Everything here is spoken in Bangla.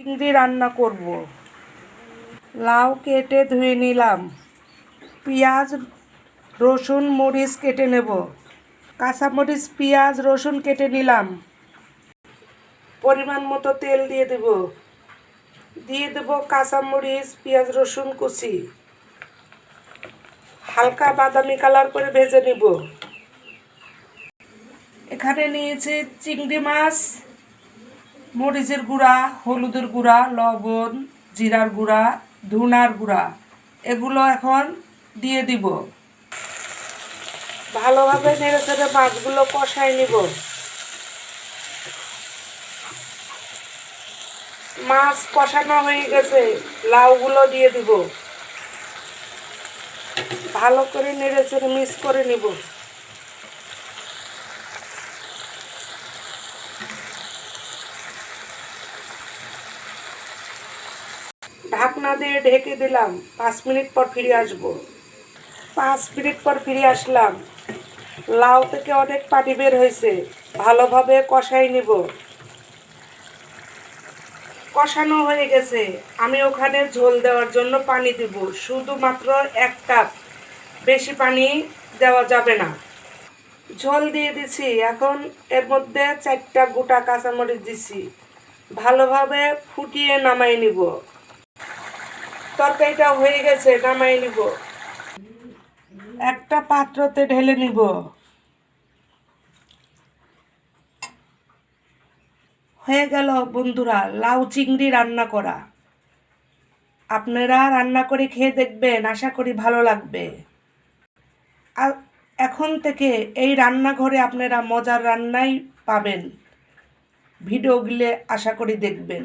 চিংড়ি রান্না করব। লাউ কেটে ধুয়ে নিলাম। পেঁয়াজ রসুন মরিচ কেটে নেব। কাঁচামরিচ পেঁয়াজ রসুন কেটে নিলাম। পরিমাণ মতো তেল দিয়ে দেব কাঁচামরিচ পেঁয়াজ রসুন কুচি। হালকা বাদামি কালার করে ভেজে নিব। এখানে নিয়েছি চিংড়ি মাছ, মরিচের গুঁড়া, হলুদের গুঁড়া, লবণ, জিরার গুঁড়া, ধনার গুঁড়া, এগুলো এখন দিয়ে দিব। ভালোভাবে নেড়ে চেড়ে মাছগুলো কষাই নিব। মাছ কষানো হয়ে গেছে, লাউগুলো দিয়ে দিব। ভালো করে নেড়ে চেড়ে মিক্স করে নিব। ঢাকনা দিয়ে ঢেকে দিলাম। 5 মিনিট পর ফিরে আসব। 5 মিনিট পর ফিরে আসলাম। লাউ থেকে অনেক পানি বের হয়েছে। ভালোভাবে কষাই নিব। কষানো হয়ে গেছে। আমি ওখানে ঝোল দেওয়ার জন্য পানি দিব, শুধুমাত্র 1 কাপ, বেশি পানি দেওয়া যাবে না। ঝোল দিয়ে দিছি। এখন এর মধ্যে 4টা গোটা কাঁচামরিচ দিছি। ভালোভাবে ফুটিয়ে নামাই নিব। তরকারিটা হয়ে গেছে, নামাই নিব। একটা পাত্রতে ঢেলে নিব। হয়ে গেল বন্ধুরা লাউ চিংড়ি রান্না করা। আপনারা রান্না করে খেয়ে দেখবেন, আশা করি ভালো লাগবে। আর এখন থেকে এই রান্নাঘরে আপনারা মজার রান্নাই পাবেন। ভিডিওগুলো আশা করি দেখবেন।